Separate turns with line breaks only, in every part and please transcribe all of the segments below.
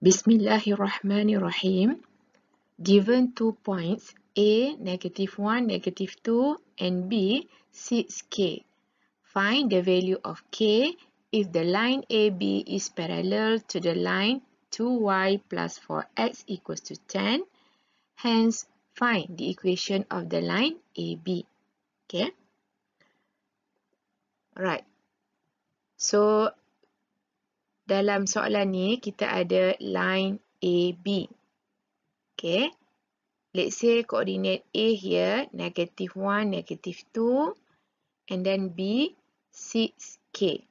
Bismillahirrahmanirrahim. Given 2 points A, -1, -2 and B, 6k. Find the value of k if the line AB is parallel to the line 2y plus 4x equals to 10. Hence, find the equation of the line AB. Okay. Alright. So, dalam soalan ni kita ada line AB. Okay. Let's say coordinate A here, -1, -2, and then B, 6k.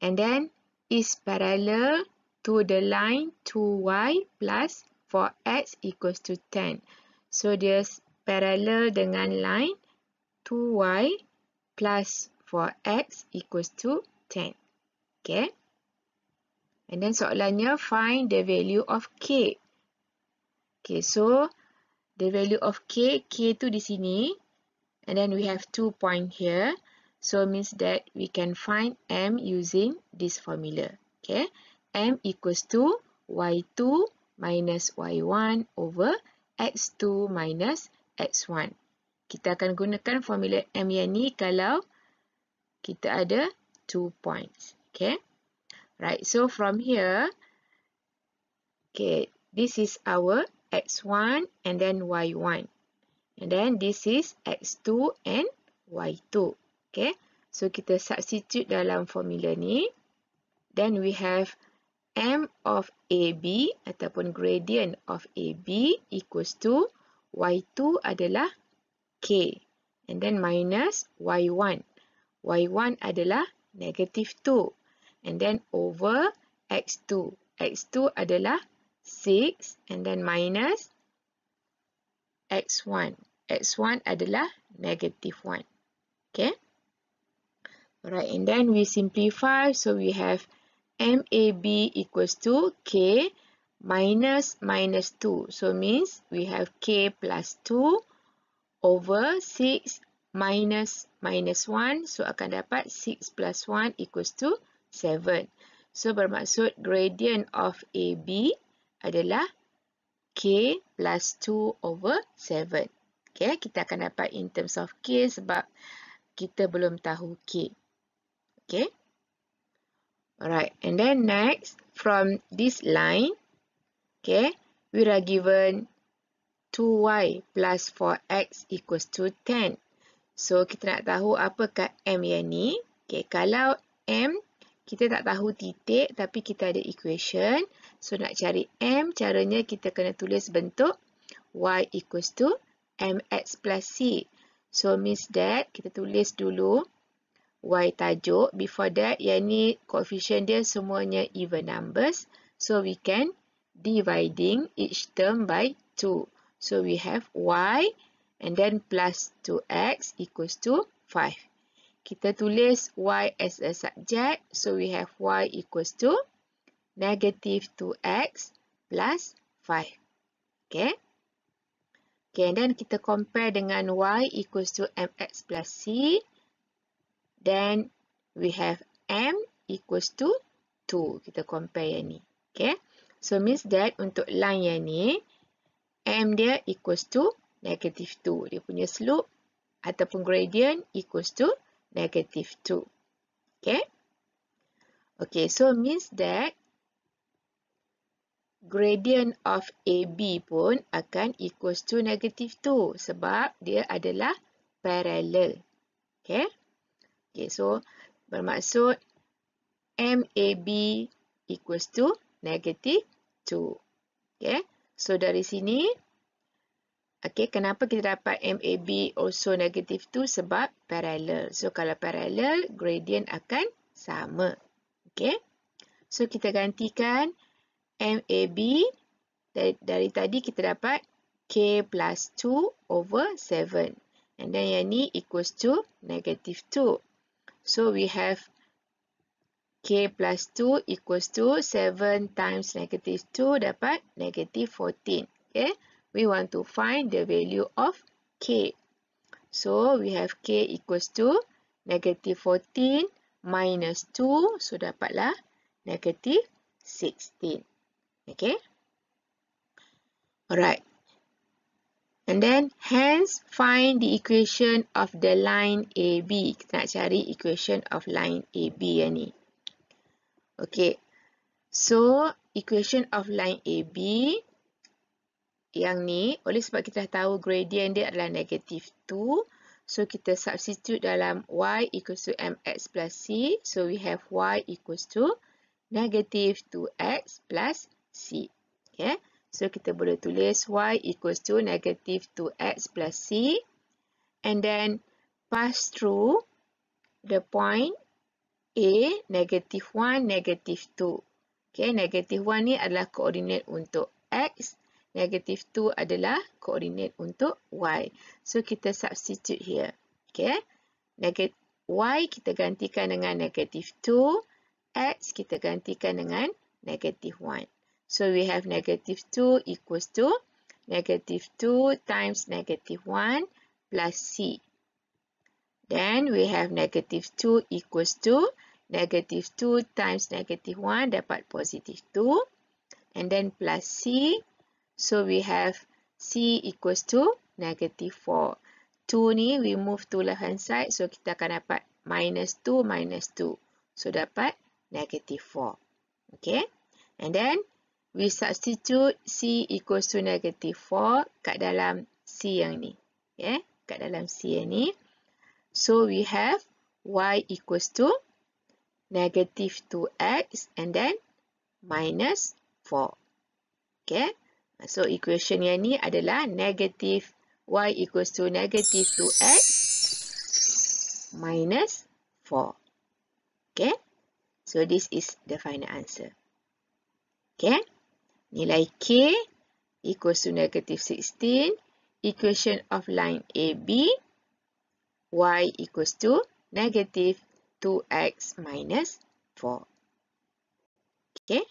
And then is parallel to the line 2y plus 4x equals to 10. So, dia parallel dengan line 2y plus 4x equals to 10. Okay. And then soalannya, find the value of k. Okay, so the value of k tu di sini, and then we have 2 point here, so means that we can find m using this formula. Okay, m equals to y2 minus y1 over x2 minus x1. Kita akan gunakan formula m yang ni kalau kita ada 2 points. Okay, right, so from here, okay, this is our x1 and then y1. And then this is x2 and y2. Okay. So kita substitute dalam formula ni. Then we have m of AB ataupun gradient of AB equals to y2 adalah k. And then minus y1. Y1 adalah -2. And then over x2. X2 adalah 6 and then minus x1. X1 adalah -1. Okay. Alright, and then we simplify. So we have MAB equals to k minus -2. So means we have k plus 2 over 6 minus -1. So akan dapat 6 plus 1 equals to 7. So bermaksud gradient of AB adalah k plus 2 over 7. Okay, kita akan dapat in terms of k sebab kita belum tahu k. Okay. Alright, and then next, from this line, okay, we are given 2y plus 4x equals to 10. So, kita nak tahu apakah m yang ni. Okay, kalau m, kita tak tahu titik tapi kita ada equation. So, nak cari m, caranya kita kena tulis bentuk y equals to mx plus c. So, means that kita tulis dulu y tajuk. Before that, yang ni coefficient dia semuanya even numbers. So, we can dividing each term by 2. So, we have y and then plus 2x equals to 5. Kita tulis y as a subject. So, we have y equals to -2x plus 5. Okay. Okay, and then kita compare dengan y equals to mx plus c. Then, we have m equals to 2. Kita compare yang ni. Okay. So, means that untuk line yang ni, m dia equals to -2. Dia punya slope ataupun gradient equals to -2. Okay. Okay, so means that gradient of AB pun akan equals to -2 sebab dia adalah parallel. Okay. Okay, so bermaksud MAB equals to -2. Okay. So dari sini, okay, kenapa kita dapat MAB also -2? Sebab parallel. So, kalau parallel, gradient akan sama. Okay. So, kita gantikan MAB. Dari tadi kita dapat K plus 2 over 7. And then yang ni equals to -2. So, we have K plus 2 equals to 7 times -2 dapat -14. Okay. We want to find the value of K. So, we have K equals to -14 minus 2. So, dapatlah -7. 16. Okay. Alright. And then, hence, find the equation of the line AB. Kita nak cari equation of line AB yang ni. Okay. So, equation of line AB yang ni, oleh sebab kita dah tahu gradient dia adalah negative 2. So, kita substitute dalam y equals to mx plus c. So, we have y equals to negative 2x plus c. Okay. So, kita boleh tulis y equals to negative 2x plus c. And then, pass through the point A, negative 1, negative 2. Okay, negative 1 ni adalah koordinat untuk x. Negative 2 adalah koordinat untuk y. So, kita substitute here. Okay. Y kita gantikan dengan negative 2. X kita gantikan dengan negative 1. So, we have negative 2 equals to negative 2 times negative 1 plus c. Then, we have negative 2 equals to negative 2 times negative 1 dapat positive 2. And then plus c. So, we have c equals to negative 4. 2 ni, we move to left hand side. So, kita akan dapat minus 2, minus 2. So, dapat negative 4. Okay. And then, we substitute c equals to negative 4 kat dalam c yang ni. Okay. Kat dalam c yang ni. So, we have y equals to negative 2x and then minus 4. Okay. So, equation yang ni adalah negative y equals to negative 2x minus 4. Okay. So, this is the final answer. Okay. Nilai K equals to negative 16. Equation of line AB, y equals to negative 2x minus 4. Okay.